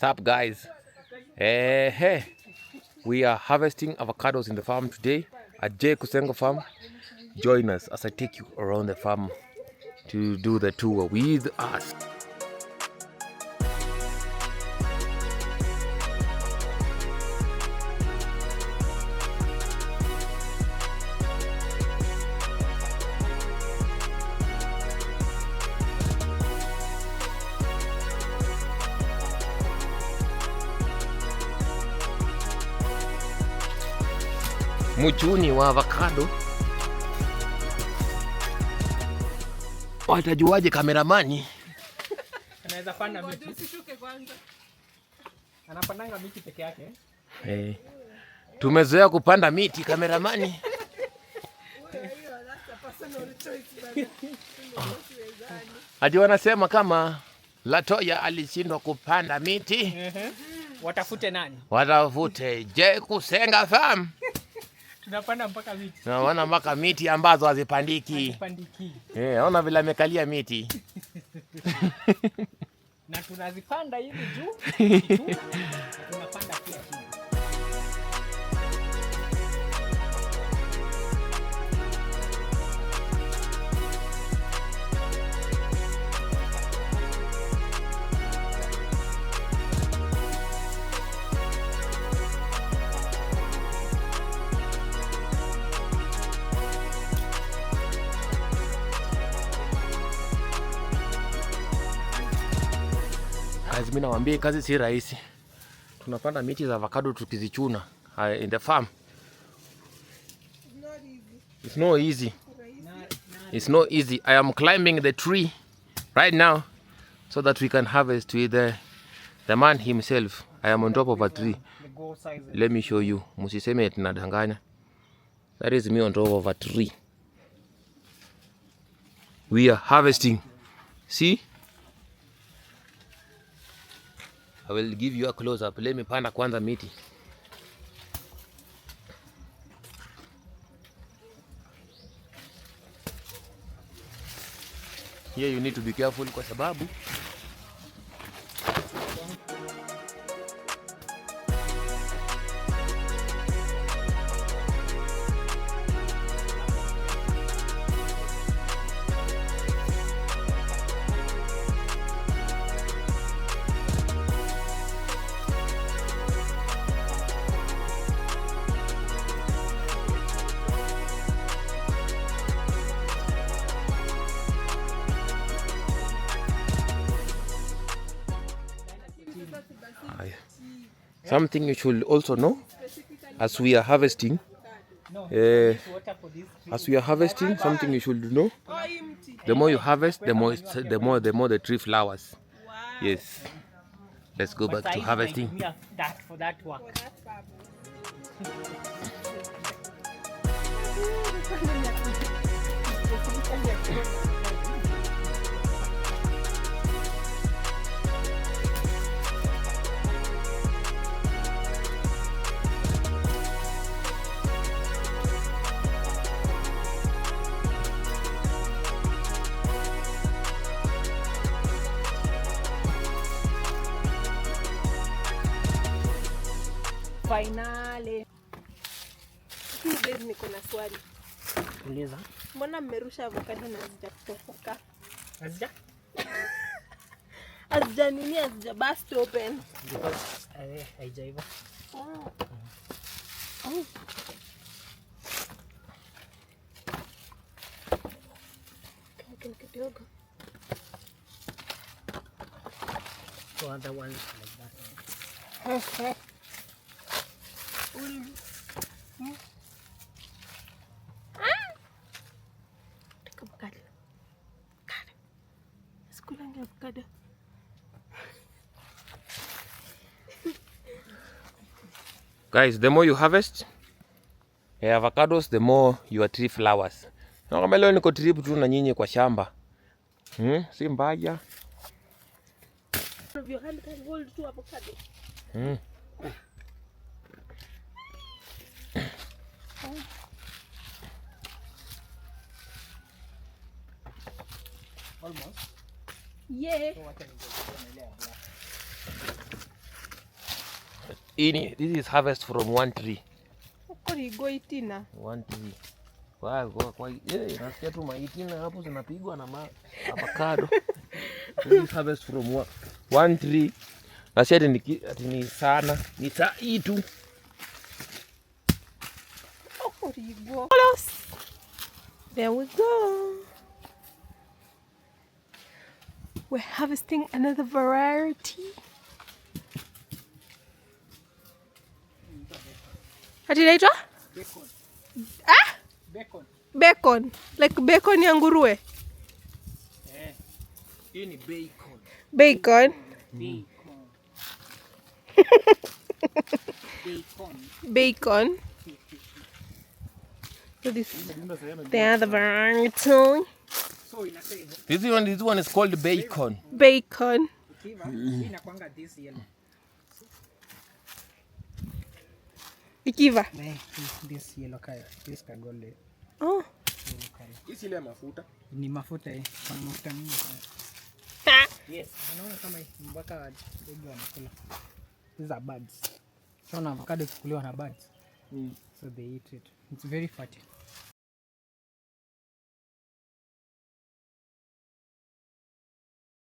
What's up, guys? Hey, we are harvesting avocados in the farm today at J Kusengo farm. Join us as I take you around the farm to do the tour with us. Mchuni wa avocado. Watajuaje kameramani? Anaweza panda miti. Usishuke kwanza. Anapandanga miti peke yake. Tumezoea kupanda miti kameramani. Hadi wanasema kama Latoya alishindwa kupanda miti. Watafute nani? Watafute J Kusenga farm. Tunapanda mpaka miti. Tunaona mpaka miti ambazo hazipandiki. Ona vile amekalia miti. Na tunazipanda hivi juu. Tunapanda pia chini. Mimi nawaambia kazi si rahisi. Tunapanda miti za avocado tukizichuna in the farm. It's not easy. It's not easy. I am climbing the tree right now so that we can harvest with the man himself. I am on top of a tree. Let me show you. Musiseme tunadanganya. That is me on top of a tree. We are harvesting. See? I will give you a close up. Let me panda kwanza miti. Here you need to be careful kwa sababu something you should also know as we are harvesting. Something you should know. The more you harvest, the more the tree flowers. Yes. Let's go back to harvesting. For that work. Finally. Niko na swali. Uliza. Mbona mmerusha avocado na hazijatoka? Hazija nini hazija burst open? Haijaiva. Kidogo. So other ones like that. Guys, the more you harvest avocados, the more your tree flowers. Na kama leo niko trip tu na nyinyi kwa shamba. Si mbaya. Your hand can hold two avocado. Almost. Yeah. This is harvest from one tree. Korigo itina. One tree. Nasikia tu maitina hapo zinapigwa na avocado. This is harvest from one tree. Nasikia ati ni sana. Ni saa hii tu. Korigo. There we go. We're harvesting another variety. Ati inaitwa? Bacon. Ah? Bacon. Bacon. Like bacon ya nguruwe. Hii ni bacon. Bacon. Bacon. So this the other variety. So inasema This one is called bacon. Bacon. ikiva inakuanga this yellow. Ikiva. This yellow color. This ka gold. Oh. Hii ile mafuta. Ni mafuta kwa mafuta mingi sana. Yes, unaona kama mpaka ndege wanakula. These are birds. So avocado kuliwa na birds. So they eat it. It's very fatty.